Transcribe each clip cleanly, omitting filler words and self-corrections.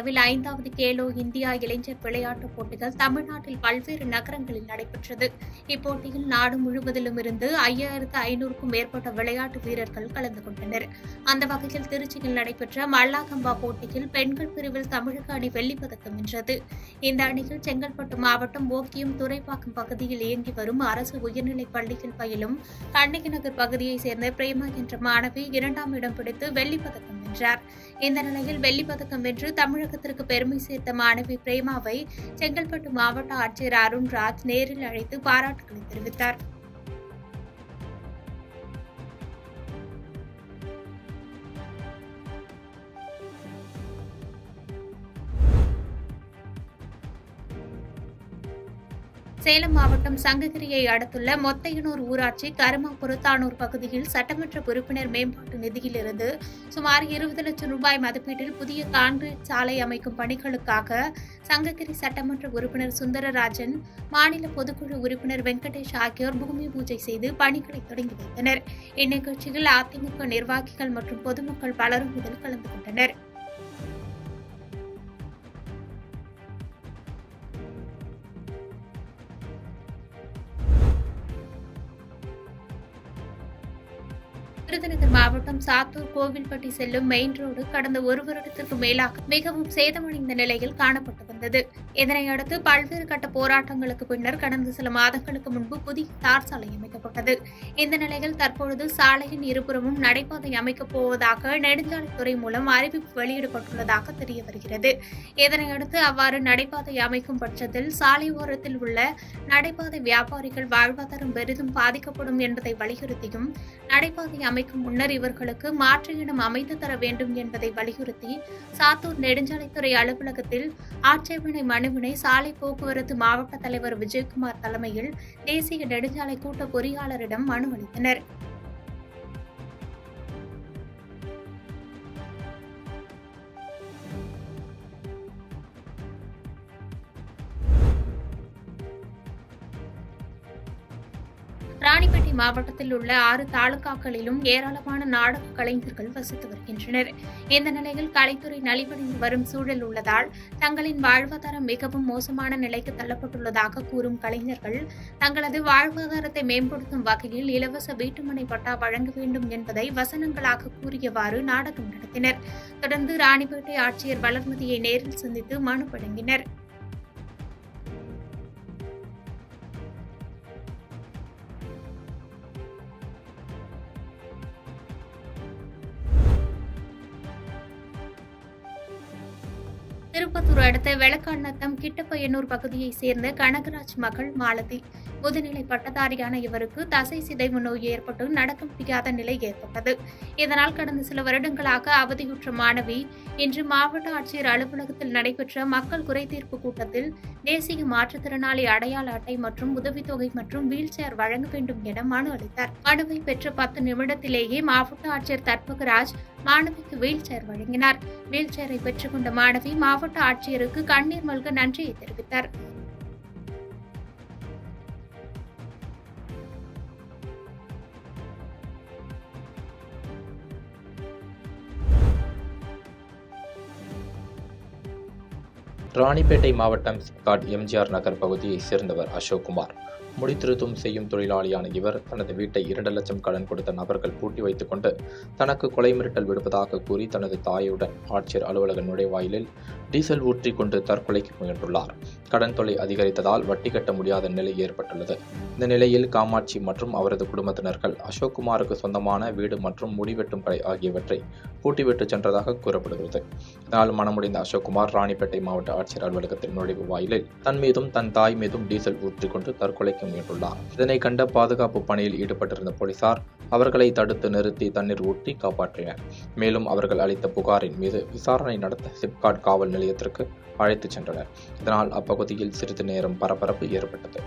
அளவில் 5வது கேலோ இந்தியா இளைஞர் விளையாட்டுப் போட்டிகள் தமிழ்நாட்டில் பல்வேறு நகரங்களில் நடைபெற்றது. இப்போட்டியில் நாடு முழுவதிலும் இருந்து 5500க்கும் மேற்பட்ட விளையாட்டு வீரர்கள் கலந்து கொண்டனர். அந்த வகையில் திருச்சியில் நடைபெற்ற மல்லாகம்பா போட்டியில் பெண்கள் பிரிவில் தமிழக அணி வெள்ளிப்பதக்கம் வென்றது. இந்த அணியில் செங்கல்பட்டு மாவட்டம் ஓக்கியம் துரைப்பாக்கம் பகுதியில் இயங்கி வரும் அரசு உயர்நிலைப் பள்ளியில் பயிலும் கண்ணகி நகர் பகுதியைச் சேர்ந்த பிரேமா என்ற மாணவி 2ஆம் இடம் பிடித்து வெள்ளிப்பதக்கம் வென்றார். இந்த நிலையில் வெள்ளிப்பதக்கம் வென்று தமிழகத்திற்கு பெருமை சேர்த்த மாணவி பிரேமாவை செங்கல்பட்டு மாவட்ட ஆட்சியர் அருண்ராஜ் நேரில் அழைத்து பாராட்டுகளை தெரிவித்தார். சேலம் மாவட்டம் சங்ககிரியை அடுத்துள்ள மொத்தையனூர் ஊராட்சி கருமாபுரத்தானூர் பகுதியில் சட்டமன்ற உறுப்பினர் மேம்பாட்டு நிதியிலிருந்து சுமார் 20 லட்சம் ரூபாய் மதிப்பீட்டில் புதிய கான்கிரீட் சாலை அமைக்கும் பணிகளுக்காக சங்ககிரி சட்டமன்ற உறுப்பினர் சுந்தரராஜன், மாநில பொதுக்குழு உறுப்பினர் வெங்கடேஷ் ஆகியோர் பூமி பூஜை செய்து பணிகளை தொடங்கி வைத்தனர். இந்நிகழ்ச்சியில் அதிமுக நிர்வாகிகள் மற்றும் பொதுமக்கள் பலரும் இதில் கலந்து கொண்டனர். விருதுநகர் மாவட்டம் சாத்தூர் கோவில்பட்டி செல்லும் மெயின் ரோடு கடந்த ஒரு வருடத்திற்கு மேலாக மிகவும் சேதமடைந்த நிலையில் காணப்பட்டு வந்தது. இதனையடுத்து பல்வேறு கட்ட போராட்டங்களுக்கு பின்னர் கடந்த சில மாதங்களுக்கு முன்பு புதிய தார் சாலை அமைக்கப்பட்டது. இந்த நிலையில் தற்பொழுது சாலையின் இருபுறமும் நடைபாதை அமைக்கப் போவதாக நெடுஞ்சாலைத்துறை மூலம் அறிவிப்பு வெளியிடப்பட்டுள்ளதாக தெரிய வருகிறது. இதனையடுத்து அவ்வாறு நடைபாதை அமைக்கும் பட்சத்தில் சாலை ஓரத்தில் உள்ள நடைபாதை வியாபாரிகள் வாழ்வாதாரம் பெரிதும் பாதிக்கப்படும் என்பதை வலியுறுத்தியும் நடைபாதை அமைக்கும் முன்னர் இவர்களுக்கு மாற்று இடம் அமைத்து தர வேண்டும் என்பதை வலியுறுத்தி சாத்தூர் நெடுஞ்சாலைத்துறை அலுவலகத்தில் ஆட்சேபனை மனுவினை சாலை போக்குவரத்து மாவட்ட தலைவர் விஜயகுமார் தலைமையில் தேசிய நெடுஞ்சாலை கூட்ட பொறியாளரிடம் மனு அளித்தனர். ராணிப்பேட்டை மாவட்டத்தில் உள்ள 6 தாலுகாக்களிலும் ஏராளமான நாடக கலைஞர்கள் வசித்து வருகின்றனர். இந்த நிலையில் கலைத்துறை நலிவடைந்து வரும் சூழல் உள்ளதால் தங்களின் வாழ்வாதாரம் மிகவும் மோசமான நிலைக்கு தள்ளப்பட்டுள்ளதாக கூறும் கலைஞர்கள் தங்களது வாழ்வாதாரத்தை மேம்படுத்தும் வகையில் இலவச வீட்டுமனை பட்டா வழங்க வேண்டும் என்பதை வசனங்களாக கூறியவாறு நாடகம் நடத்தினர். தொடர்ந்து ராணிப்பேட்டை ஆட்சியர் வளர்மதியை நேரில் சந்தித்து மனு வழங்கினர். திருப்பத்தூர் அடுத்த வெளக்காநத்தம் கிட்டப்பையனூர் பகுதியைச் சேர்ந்த கனகராஜ் மகள் மாலதி. முதுநிலை பட்டதாரியான இவருக்கு தசை சிதைவு நோய் ஏற்பட்டு நடக்க முடியாத நிலை ஏற்பட்டது. இதனால் கடந்த சில வருடங்களாக அவதியுற்ற மாணவி இன்று மாவட்ட ஆட்சியர் அலுவலகத்தில் நடைபெற்ற மக்கள் குறைதீர்ப்பு கூட்டத்தில் தேசிய மாற்றுத்திறனாளி அடையாள அட்டை மற்றும் உதவித்தொகை மற்றும் வீல் சேர் வழங்க வேண்டும் என மனு அளித்தார். மனுவை பெற்ற 10 நிமிடத்திலேயே மாவட்ட ஆட்சியர் தர்பகராஜ் மாணவிக்கு வீல் சேர் வழங்கினார். வீல் சேரை பெற்றுக்கொண்ட மாணவி மாவட்ட ஆட்சியருக்கு கண்ணீர் மல்க நன்றியை தெரிவித்தார். ராணிப்பேட்டை மாவட்டம் சிப்காட் எம்ஜிஆர் நகர் பகுதியைச் சேர்ந்தவர் அசோக்குமார். முடித்திருத்தும் செய்யும் தொழிலாளியான இவர் தனது வீட்டை 2 லட்சம் கடன் கொடுத்த நபர்கள் பூட்டி வைத்துக் கொண்டு தனக்கு கொலை மிரட்டல் விடுப்பதாக கூறி தனது தாயுடன் ஆட்சியர் அலுவலக நுழைவாயிலில் டீசல் ஊற்றி கொண்டு தற்கொலைக்கு முயன்றுள்ளார். கடன் தொல்லை அதிகரித்ததால் வட்டி கட்ட முடியாத நிலை ஏற்பட்டுள்ளது. இந்த நிலையில் காமாட்சி மற்றும் அவரது குடும்பத்தினர்கள் அசோக்குமாருக்கு சொந்தமான வீடு மற்றும் முடிவெட்டும் கடை ஆகியவற்றை பூட்டிவிட்டு சென்றதாக கூறப்படுகிறது. இதனால் மனமுடைந்த அசோக்குமார் ராணிப்பேட்டை மாவட்ட ஆட்சியர் அலுவலகத்தின் நுழைவு வாயிலில் தன் மீதும் தன் தாய் மீதும் டீசல் ஊற்றிக்கொண்டு தற்கொலைக்கு முயன்றுள்ளார். இதனை கண்ட பாதுகாப்பு பணியில் ஈடுபட்டிருந்த போலீசார் அவர்களை தடுத்து நிறுத்தி தண்ணீர் ஊற்றி காப்பாற்றினர். மேலும் அவர்கள் அளித்த புகாரின் மீது விசாரணை நடத்த சிப்காட் காவல் நிலையத்திற்கு அழைத்துச் சென்றனர். இதனால் அப்பகுதியில் சிறிது நேரம் பரபரப்பு ஏற்பட்டது.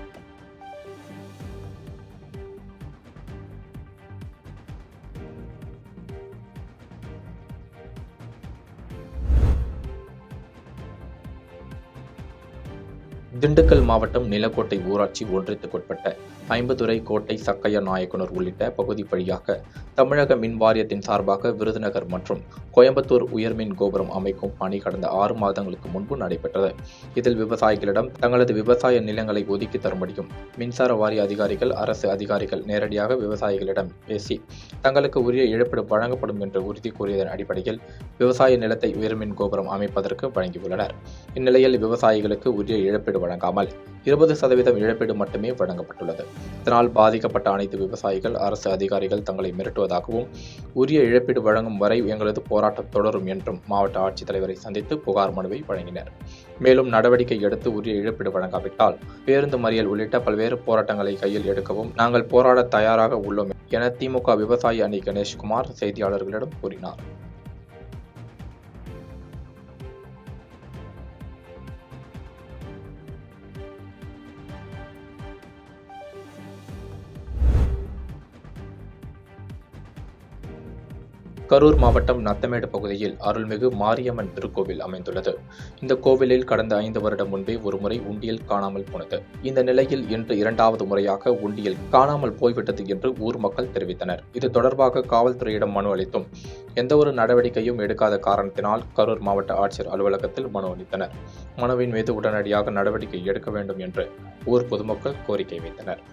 திண்டுக்கல் மாவட்டம் நிலக்கோட்டை ஊராட்சி ஒன்றியத்துக்குட்பட்ட ஐம்பதுரை, கோட்டை, சக்கையா நாயக்கனூர் உள்ளிட்ட பகுதி வழியாக தமிழக மின் வாரியத்தின் சார்பாக விருதுநகர் மற்றும் கோயம்புத்தூர் உயர்மின் கோபுரம் அமைக்கும் பணி கடந்த 6 மாதங்களுக்கு முன்பு நடைபெற்றது. இதில் விவசாயிகளிடம் தங்களது விவசாய நிலங்களை ஒதுக்கி தரும்படியும் மின்சார வாரிய அதிகாரிகள், அரசு அதிகாரிகள் நேரடியாக விவசாயிகளிடம் பேசி தங்களுக்கு உரிய இழப்பீடு வழங்கப்படும் என்று உறுதி கூறியதன் அடிப்படையில் விவசாய நிலத்தை உயர்மின் கோபுரம் அமைப்பதற்கு வழங்கியுள்ளனர். இந்நிலையில் விவசாயிகளுக்கு உரிய இழப்பீடு வழங்காமல் 20% இழப்பீடு மட்டுமே வழங்கப்பட்டுள்ளது. இதனால் பாதிக்கப்பட்ட அனைத்து விவசாயிகள் அரசு அதிகாரிகள் தங்களை மிரட்டுவதாகவும் உரிய இழப்பீடு வழங்கும் வரை எங்களது போராட்டம் தொடரும் என்றும் மாவட்ட ஆட்சித்தலைவரை சந்தித்து புகார் மனுவை வழங்கினர். மேலும் நடவடிக்கை எடுத்து உரிய இழப்பீடு வழங்காவிட்டால் பேருந்து மறியல் உள்ளிட்ட பல்வேறு போராட்டங்களை கையில் எடுக்கவும் நாங்கள் போராட தயாராக உள்ளோம் என திமுக விவசாயி அணி கணேஷ்குமார் செய்தியாளர்களிடம் கூறினார். கரூர் மாவட்டம் நத்தமேடு பகுதியில் அருள்மிகு மாரியம்மன் திருக்கோவில் அமைந்துள்ளது. இந்த கோவிலில் கடந்த 5 வருடம் முன்பே ஒருமுறை உண்டியல் காணாமல் போனது. இந்த நிலையில் இன்று 2வது முறையாக உண்டியல் காணாமல் போய்விட்டது என்று ஊர் மக்கள் தெரிவித்தனர். இது தொடர்பாக காவல்துறையிடம் மனு அளித்தும் எந்தவொரு நடவடிக்கையும் எடுக்காத காரணத்தினால் கரூர் மாவட்ட ஆட்சியர் அலுவலகத்தில் மனு அளித்தனர். மனுவின் மீது உடனடியாக நடவடிக்கை எடுக்க வேண்டும் என்று ஊர் பொதுமக்கள் கோரிக்கை வைத்தனர்.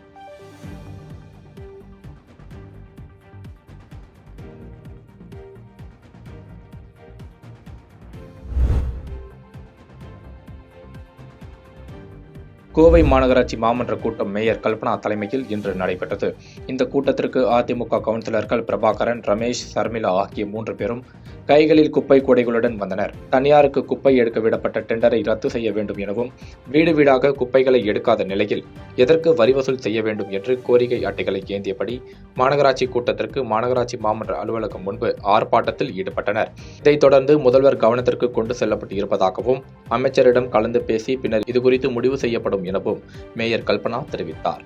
கோவை மாநகராட்சி மாமன்ற கூட்டம் மேயர் கல்பனா தலைமையில் இன்று நடைபெற்றது. இந்த கூட்டத்திற்கு அதிமுக கவுன்சிலர்கள் பிரபாகரன், ரமேஷ், சர்மிளா ஆகிய 3 பேரும் கைகளில் குப்பை கூடைகளுடன் வந்தனர். தனியாருக்கு குப்பை எடுக்க விடப்பட்ட டெண்டரை ரத்து செய்ய வேண்டும் எனவும், வீடு வீடாக குப்பைகளை எடுக்காத நிலையில் எதற்கு வரி வசூல் செய்ய வேண்டும் என்று கோரிக்கை அட்டைகளை ஏந்தியபடி மாநகராட்சி கூட்டத்திற்கு மாநகராட்சி மாமன்ற அலுவலகம் முன்பு ஆர்ப்பாட்டத்தில் ஈடுபட்டனர். இதைத் தொடர்ந்து முதல்வர் கவனத்திற்கு கொண்டு செல்லப்பட்டு இருப்பதாகவும், அமைச்சரிடம் கலந்து பேசி பின்னர் இதுகுறித்து முடிவு செய்யப்படும் எனவும் மேயர் கல்பனா தெரிவித்தார்.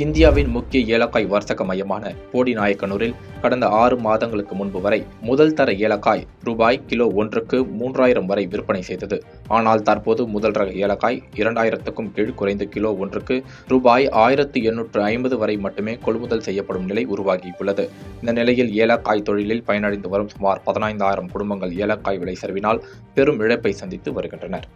இந்தியாவின் முக்கிய ஏலக்காய் வர்த்தக மையமான போடிநாயக்கனூரில் கடந்த 6 மாதங்களுக்கு முன்பு வரை முதல் தர ஏலக்காய் ரூபாய் கிலோ ஒன்றுக்கு 3000 வரை விற்பனை செய்தது. ஆனால் தற்போது முதல் ரக ஏலக்காய் 2000க்கும் கீழ் குறைந்து கிலோ ஒன்றுக்கு ரூபாய் 1850 வரை மட்டுமே கொள்முதல் செய்யப்படும் நிலை உருவாகியுள்ளது. இந்த நிலையில் ஏலக்காய் தொழிலில் பயனடைந்து வரும் சுமார் 15000 குடும்பங்கள் ஏலக்காய் விலை சரிவினால் பெரும் இழப்பை சந்தித்து வருகின்றனர்.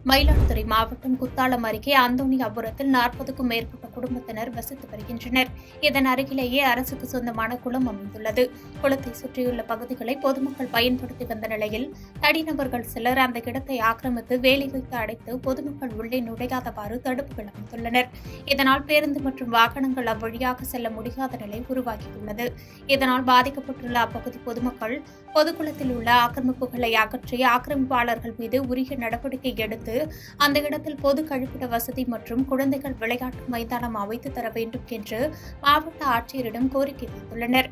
மயிலாடுதுறை மாவட்டம் குத்தாலம் அருகே அந்தோணியாபுரத்தில் 40க்கும் மேற்பட்ட குடும்பத்தினர் வசித்து வருகின்றனர். இதன் அருகிலேயே அரசுக்கு சொந்தமான குளம் அமைந்துள்ளது. குளத்தை சுற்றியுள்ள பகுதிகளை பொதுமக்கள் பயன்படுத்தி வந்த நிலையில் தனிநபர்கள் சிலர் அந்த இடத்தை ஆக்கிரமித்து வேலி வைத்து அடைத்து பொதுமக்கள் உள்ளே நுழையாதவாறு தடுப்புகள் அமைத்துள்ளனர். இதனால் பேருந்து மற்றும் வாகனங்கள் அவ்வழியாக செல்ல முடியாத நிலை உருவாகியுள்ளது. இதனால் பாதிக்கப்பட்டுள்ள அப்பகுதி பொதுமக்கள் பொதுக்குளத்தில் உள்ள ஆக்கிரமிப்புகளை அகற்றி ஆக்கிரமிப்பாளர்கள் மீது உரிய நடவடிக்கை எடுத்து அந்த இடத்தில் பொது கழிப்பிட வசதி மற்றும் குழந்தைகள் விளையாட்டு மைதானம் அமைத்து தர வேண்டும் என்று மாவட்ட ஆட்சியரிடம் கோரிக்கை வைத்துள்ளனர்.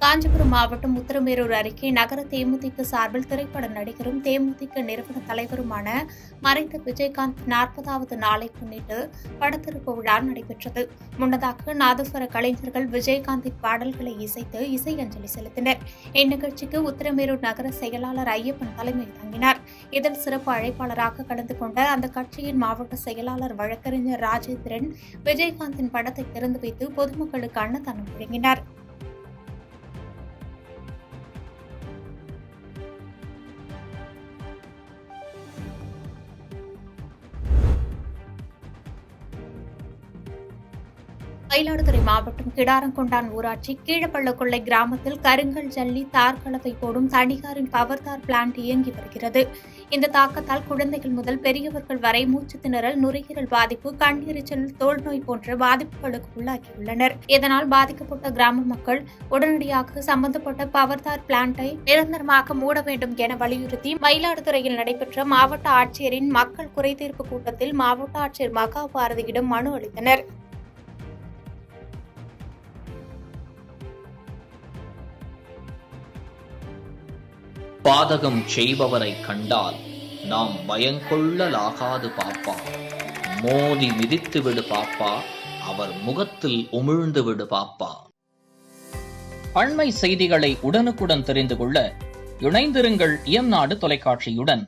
காஞ்சிபுரம் மாவட்டம் உத்தரமேரூர் அருகே நகர தேமுதிக சார்பில் திரைப்பட நடிகரும் தேமுதிக நிறுவன தலைவருமான மறைந்த விஜயகாந்த் 40வது நாளை முன்னிட்டு படத்திருப்பு விழா நடைபெற்றது. முன்னதாக நாதஸ்வர கலைஞர்கள் விஜயகாந்தின் பாடல்களை இசைத்து இசை அஞ்சலி செலுத்தினர். இந்நிகழ்ச்சிக்கு உத்தரமேரூர் நகர செயலாளர் ஐயப்பன் தலைமை தாங்கினார். இதில் சிறப்பு அழைப்பாளராக கலந்து கொண்ட அந்த கட்சியின் மாவட்ட செயலாளர் வழக்கறிஞர் ராஜேந்திரன் விஜயகாந்தின் படத்தை திறந்து வைத்து பொதுமக்களுக்கு அன்னதானம் வழங்கினார். மயிலாடுதுறை மாவட்டம் கிடாரங்கொண்டான் ஊராட்சி கீழப்பள்ளக்கொள்ளை கிராமத்தில் கருங்கல் ஜல்லி தார் கலவை போடும் தனியாரின் பவர் தார் பிளான்ட் இயங்கி வருகிறது. இந்த தாக்கத்தால் குழந்தைகள் முதல் பெரியவர்கள் வரை மூச்சு திணறல், நுரையீரல் பாதிப்பு, கண்ணெரிச்சல், தோல் நோய் போன்ற பாதிப்புகளுக்கு உள்ளாகியுள்ளனர். இதனால் பாதிக்கப்பட்ட கிராம மக்கள் உடனடியாக சம்பந்தப்பட்ட பவர் தார் பிளான்ட்டை நிரந்தரமாக மூட வேண்டும் என வலியுறுத்தி மயிலாடுதுறையில் நடைபெற்ற மாவட்ட ஆட்சியரின் மக்கள் குறைதீர்ப்பு கூட்டத்தில் மாவட்ட ஆட்சியர் மகா பாரதியிடம் மனு அளித்தனர். பாதகம் செய்பவரை கண்டால் நாம் பயங்கொள்ளலாகாது பாப்பா, மோதி மிதித்து விடு பாப்பா, அவர் முகத்தில் உமிழ்ந்து விடு பாப்பா. அண்மை செய்திகளை உடனுக்குடன் தெரிந்து கொள்ள இணைந்திருங்கள் இயம்நாடு தொலைக்காட்சியுடன்.